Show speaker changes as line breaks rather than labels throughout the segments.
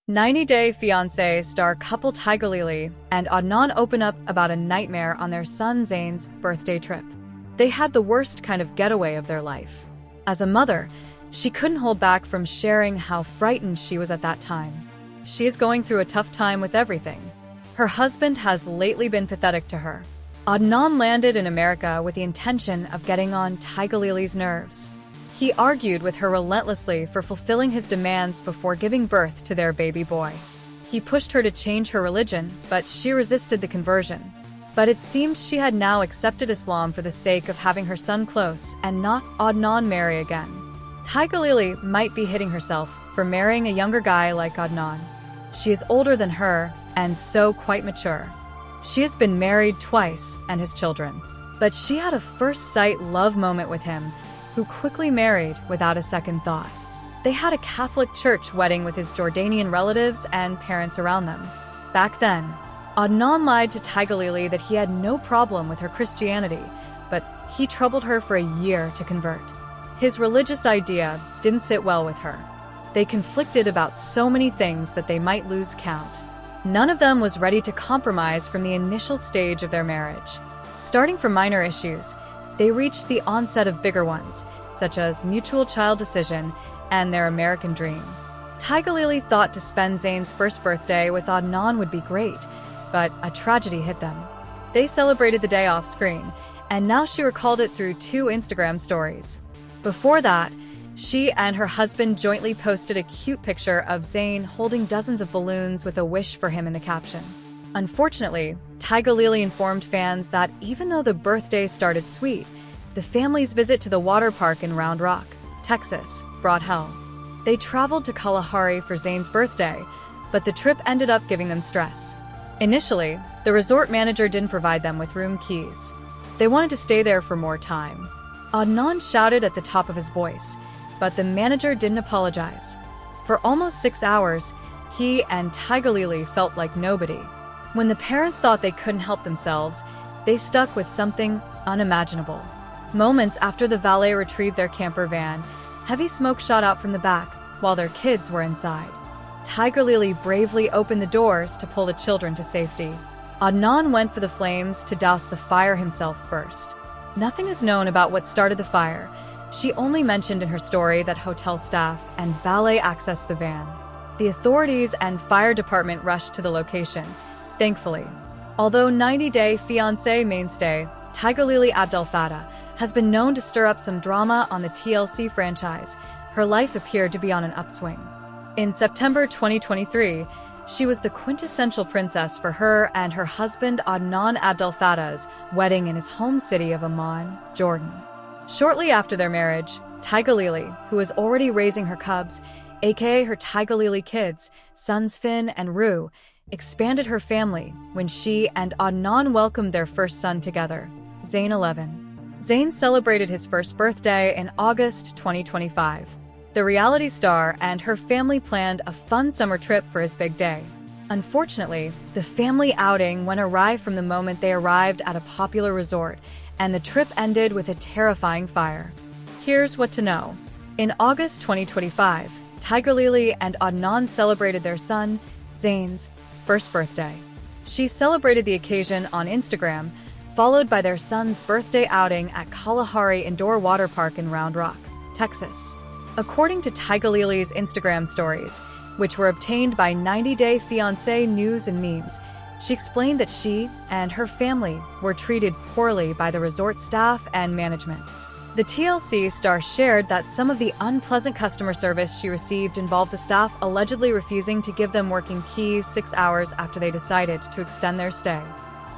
90 Day Fiance star couple Tigerlily and Adnan open up about a nightmare on their son Zayn's birthday trip. They had the worst kind of getaway of their life. As a mother, she couldn't hold back from sharing how frightened she was at that time. She is going through a tough time with everything. Her husband has lately been pathetic to her. Adnan landed in America with the intention of getting on Tigerlily's nerves. He argued with her relentlessly for fulfilling his demands before giving birth to their baby boy. He pushed her to change her religion, but she resisted the conversion. But it seemed she had now accepted Islam for the sake of having her son close and not Adnan marry again. Tigerlily might be hitting herself for marrying a younger guy like Adnan. She is older than her and so quite mature. She has been married twice and has children. But she had a first-sight love moment with him, who quickly married without a second thought. They had a Catholic church wedding with his Jordanian relatives and parents around them. Back then, Adnan lied to Tigerlily that he had no problem with her Christianity, but he troubled her for a year to convert. His religious idea didn't sit well with her. They conflicted about so many things that they might lose count. None of them was ready to compromise from the initial stage of their marriage. Starting from minor issues, they reached the onset of bigger ones, such as mutual child decision and their American dream. Tigerlily thought to spend Zayn's first birthday with Adnan would be great, but a tragedy hit them. They celebrated the day off screen, and now she recalled it through 2 Instagram stories. Before that, she and her husband jointly posted a cute picture of Zayn holding dozens of balloons with a wish for him in the caption. Unfortunately, Tigerlily informed fans that even though the birthday started sweet, the family's visit to the water park in Round Rock, Texas, brought hell. They traveled to Kalahari for Zayn's birthday, but the trip ended up giving them stress. Initially, the resort manager didn't provide them with room keys. They wanted to stay there for more time. Adnan shouted at the top of his voice, but the manager didn't apologize. For almost 6 hours, he and Tigerlily felt like nobody. When the parents thought they couldn't help themselves, they stuck with something unimaginable. Moments after the valet retrieved their camper van, heavy smoke shot out from the back while their kids were inside. Tigerlily bravely opened the doors to pull the children to safety. Adnan went for the flames to douse the fire himself first. Nothing is known about what started the fire. She only mentioned in her story that hotel staff and valet accessed the van. The authorities and fire department rushed to the location. Thankfully, although 90 Day Fiance mainstay Tigerlily Abdel Fattah has been known to stir up some drama on the TLC franchise, her life appeared to be on an upswing. In September 2023, she was the quintessential princess for her and her husband Adnan Abdel Fattah's wedding in his home city of Amman, Jordan. Shortly after their marriage, Tigerlily, who was already raising her cubs, aka her Tigerlily kids, sons Finn and Rue, expanded her family when she and Adnan welcomed their first son together, Zayn 11. Zayn celebrated his first birthday in August 2025. The reality star and her family planned a fun summer trip for his big day. Unfortunately, the family outing went awry from the moment they arrived at a popular resort, and the trip ended with a terrifying fire. Here's what to know. In August 2025, Tigerlily and Adnan celebrated their son, Zayn's first birthday. She celebrated the occasion on Instagram, followed by their son's birthday outing at Kalahari Indoor Water Park in Round Rock, Texas. According to Tigerlily's Instagram stories, which were obtained by 90 Day Fiancé News and Memes, she explained that she and her family were treated poorly by the resort staff and management. The TLC star shared that some of the unpleasant customer service she received involved the staff allegedly refusing to give them working keys 6 hours after they decided to extend their stay.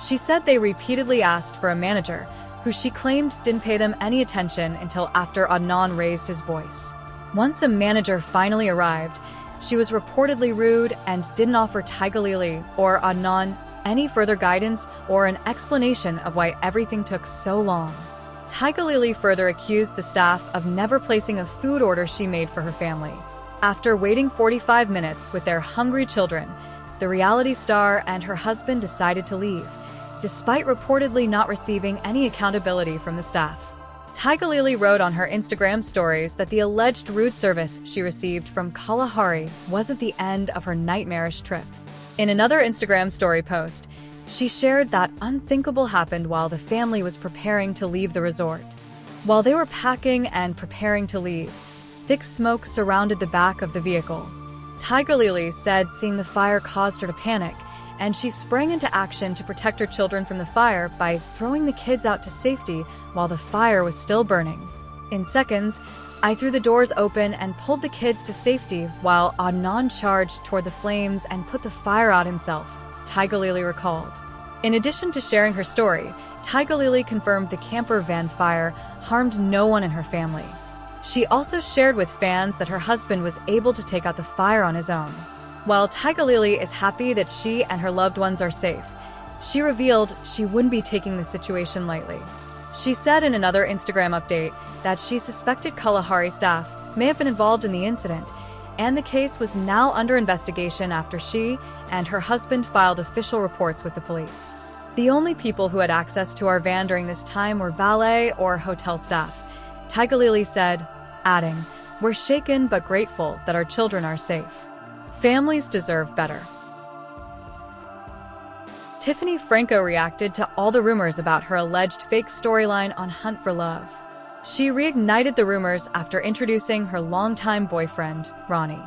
She said they repeatedly asked for a manager, who she claimed didn't pay them any attention until after Adnan raised his voice. Once a manager finally arrived, she was reportedly rude and didn't offer Tigerlily or Adnan any further guidance or an explanation of why everything took so long. Tigerlily further accused the staff of never placing a food order she made for her family. After waiting 45 minutes with their hungry children, the reality star and her husband decided to leave, despite reportedly not receiving any accountability from the staff. Tigerlily wrote on her Instagram stories that the alleged rude service she received from Kalahari wasn't the end of her nightmarish trip. In another Instagram story post, she shared that unthinkable happened while the family was preparing to leave the resort. While they were packing and preparing to leave, thick smoke surrounded the back of the vehicle. Tigerlily said seeing the fire caused her to panic, and she sprang into action to protect her children from the fire by throwing the kids out to safety while the fire was still burning. In seconds, I threw the doors open and pulled the kids to safety while Adnan charged toward the flames and put the fire out himself, Tigerlily recalled. In addition to sharing her story, Tigerlily confirmed the camper van fire harmed no one in her family. She also shared with fans that her husband was able to take out the fire on his own. While Tigerlily is happy that she and her loved ones are safe, she revealed she wouldn't be taking the situation lightly. She said in another Instagram update that she suspected Kalahari staff may have been involved in the incident, and the case was now under investigation after she and her husband filed official reports with the police. The only people who had access to our van during this time were valet or hotel staff, Tigerlily said, adding, "We're shaken but grateful that our children are safe. Families deserve better." Tiffany Franco reacted to all the rumors about her alleged fake storyline on Hunt for Love. She reignited the rumors after introducing her longtime boyfriend, Ronnie.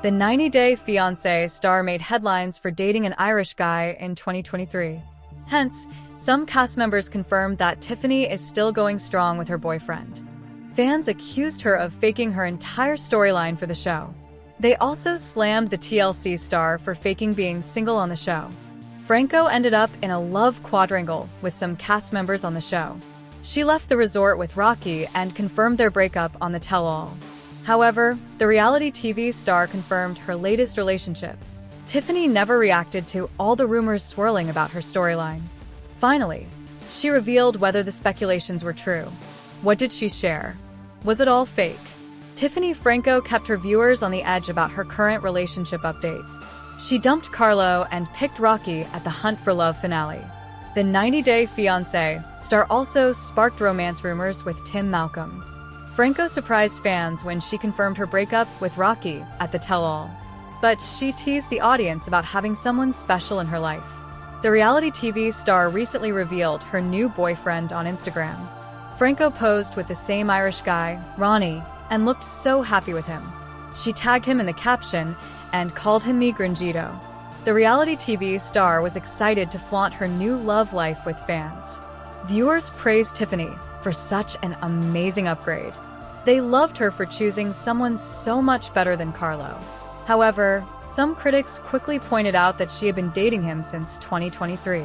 The 90-Day Fiance star made headlines for dating an Irish guy in 2023. Hence, some cast members confirmed that Tiffany is still going strong with her boyfriend. Fans accused her of faking her entire storyline for the show. They also slammed the TLC star for faking being single on the show. Franco ended up in a love quadrangle with some cast members on the show. She left the resort with Rocky and confirmed their breakup on the tell-all. However, the reality TV star confirmed her latest relationship. Tiffany never reacted to all the rumors swirling about her storyline. Finally, she revealed whether the speculations were true. What did she share? Was it all fake? Tiffany Franco kept her viewers on the edge about her current relationship update. She dumped Carlo and picked Rocky at the Hunt for Love finale. The 90-Day Fiance star also sparked romance rumors with Tim Malcolm. Franco surprised fans when she confirmed her breakup with Rocky at the tell-all. But she teased the audience about having someone special in her life. The reality TV star recently revealed her new boyfriend on Instagram. Franco posed with the same Irish guy, Ronnie, and looked so happy with him. She tagged him in the caption and called him Mi Gino. The reality TV star was excited to flaunt her new love life with fans. Viewers praised Tiffany for such an amazing upgrade. They loved her for choosing someone so much better than Carlo. However, some critics quickly pointed out that she had been dating him since 2023.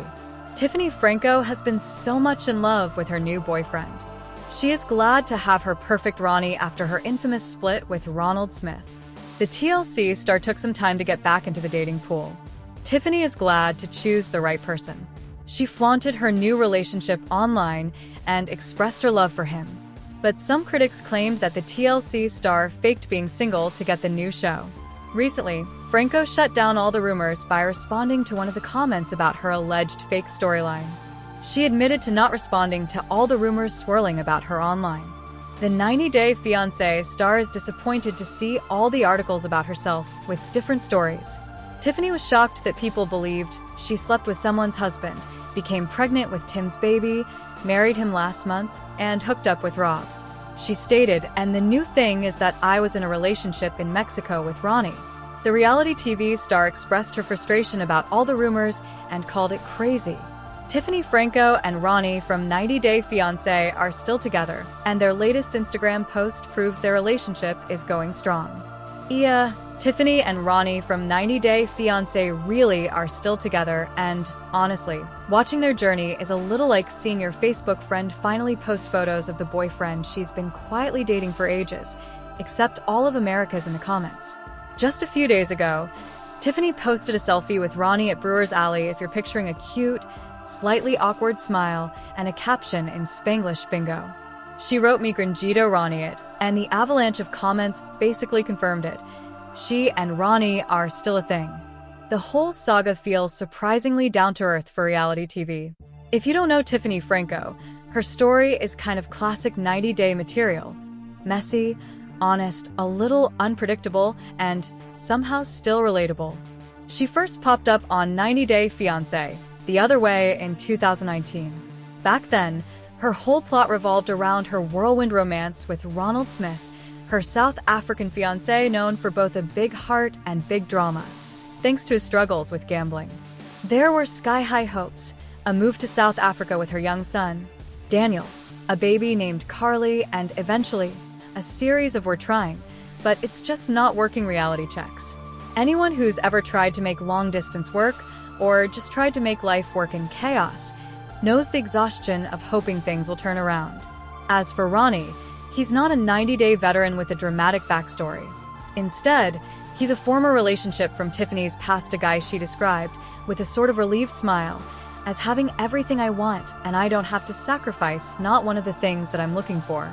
Tiffany Franco has been so much in love with her new boyfriend. She is glad to have her perfect Ronnie after her infamous split with Ronald Smith. The TLC star took some time to get back into the dating pool. Tiffany is glad to choose the right person. She flaunted her new relationship online and expressed her love for him. But some critics claimed that the TLC star faked being single to get the new show. Recently, Franco shut down all the rumors by responding to one of the comments about her alleged fake storyline. She admitted to not responding to all the rumors swirling about her online. The 90-Day Fiancé star is disappointed to see all the articles about herself with different stories. Tiffany was shocked that people believed she slept with someone's husband, became pregnant with Tim's baby, married him last month, and hooked up with Rob. She stated, "And the new thing is that I was in a relationship in Mexico with Ronnie." The reality TV star expressed her frustration about all the rumors and called it crazy. Tiffany Franco and Ronnie from 90-Day Fiancé are still together, and their latest Instagram post proves their relationship is going strong. Tiffany and Ronnie from 90-Day Fiancé really are still together, and, honestly, watching their journey is a little like seeing your Facebook friend finally post photos of the boyfriend she's been quietly dating for ages, except all of America's in the comments. Just a few days ago, Tiffany posted a selfie with Ronnie at Brewer's Alley if you're picturing a cute, slightly awkward smile and a caption in Spanglish bingo. She wrote "Mi Granjito Ronnie" it, and the avalanche of comments basically confirmed it. She and Ronnie are still a thing. The whole saga feels surprisingly down-to-earth for reality TV. If you don't know Tiffany Franco, Her story is kind of classic 90-day material. Messy, honest, a little unpredictable, and somehow still relatable. She first popped up on 90 Day Fiance, The Other Way in 2019. Back then, her whole plot revolved around her whirlwind romance with Ronald Smith, her South African fiancé known for both a big heart and big drama, thanks to his struggles with gambling. There were sky-high hopes, a move to South Africa with her young son, Daniel, a baby named Carly, and eventually, a series of "we're trying, but it's just not working" reality checks. Anyone who's ever tried to make long-distance work, or just tried to make life work in chaos, knows the exhaustion of hoping things will turn around. As for Ronnie, he's not a 90-day veteran with a dramatic backstory. Instead, he's a former relationship from Tiffany's past, a guy she described, with a sort of relieved smile, as having everything I want and I don't have to sacrifice not one of the things that I'm looking for.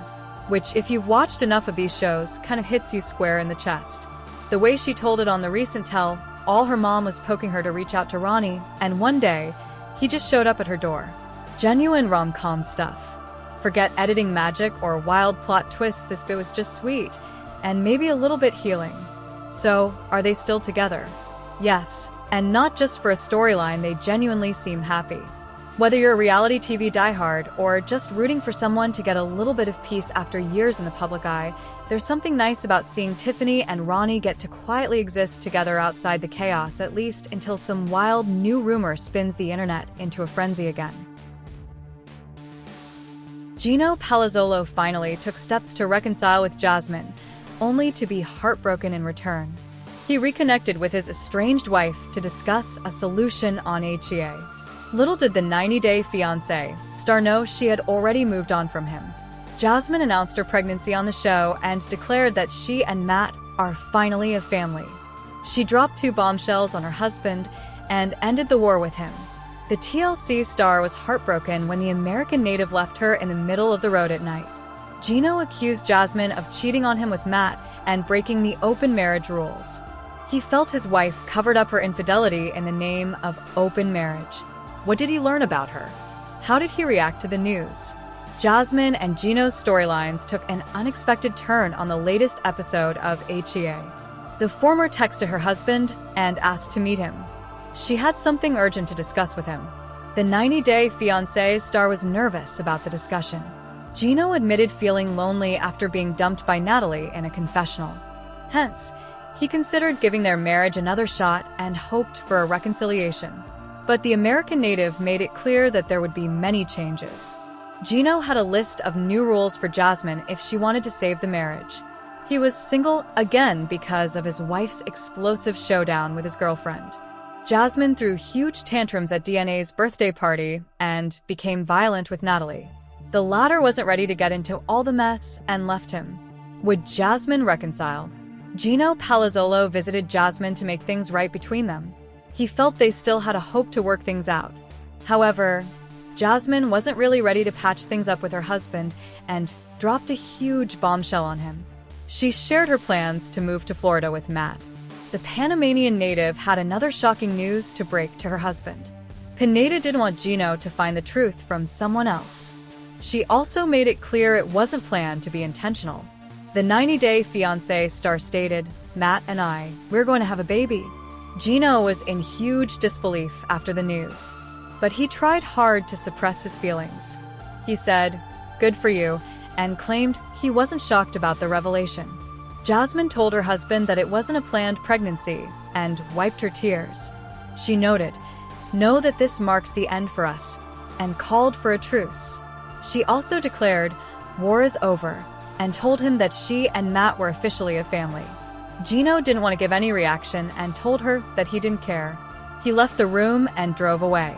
Which, if you've watched enough of these shows, kind of hits you square in the chest. The way she told it on the recent tell, all her mom was poking her to reach out to Ronnie, and one day, he just showed up at her door. Genuine rom-com stuff. Forget editing magic or wild plot twists, this bit was just sweet, and maybe a little bit healing. So, are they still together? Yes, and not just for a storyline, they genuinely seem happy. Whether you're a reality TV diehard or just rooting for someone to get a little bit of peace after years in the public eye, there's something nice about seeing Tiffany and Ronnie get to quietly exist together outside the chaos, at least until some wild new rumor spins the internet into a frenzy again. Gino Palazzolo finally took steps to reconcile with Jasmine, only to be heartbroken in return. He reconnected with his estranged wife to discuss a solution on HEA. Little did the 90-Day Fiancé star know she had already moved on from him. Jasmine announced her pregnancy on the show and declared that she and Matt are finally a family. She dropped 2 bombshells on her husband and ended the war with him. The TLC star was heartbroken when the American native left her in the middle of the road at night. Gino accused Jasmine of cheating on him with Matt and breaking the open marriage rules. He felt his wife covered up her infidelity in the name of open marriage. What did he learn about her? How did he react to the news? Jasmine and Gino's storylines took an unexpected turn on the latest episode of HEA. The former texted her husband and asked to meet him. She had something urgent to discuss with him. The 90-Day Fiancé star was nervous about the discussion. Gino admitted feeling lonely after being dumped by Natalie in a confessional. Hence, he considered giving their marriage another shot and hoped for a reconciliation. But the American native made it clear that there would be many changes. Gino had a list of new rules for Jasmine if she wanted to save the marriage. He was single again because of his wife's explosive showdown with his girlfriend. Jasmine threw huge tantrums at DNA's birthday party and became violent with Natalie. The latter wasn't ready to get into all the mess and left him. Would Jasmine reconcile? Gino Palazzolo visited Jasmine to make things right between them. He felt they still had a hope to work things out. However, Jasmine wasn't really ready to patch things up with her husband and dropped a huge bombshell on him. She shared her plans to move to Florida with Matt. The Panamanian native had another shocking news to break to her husband. Pineda didn't want Gino to find the truth from someone else. She also made it clear it wasn't planned to be intentional. The 90-Day Fiancé star stated, "Matt and we're going to have a baby." Gino was in huge disbelief after the news, but he tried hard to suppress his feelings. He said, "Good for you," and claimed he wasn't shocked about the revelation. Jasmine told her husband that it wasn't a planned pregnancy and wiped her tears. She noted, "Know that this marks the end for us," and called for a truce. She also declared, "War is over," and told him that she and Matt were officially a family. Gino didn't want to give any reaction and told her that he didn't care. He left the room and drove away.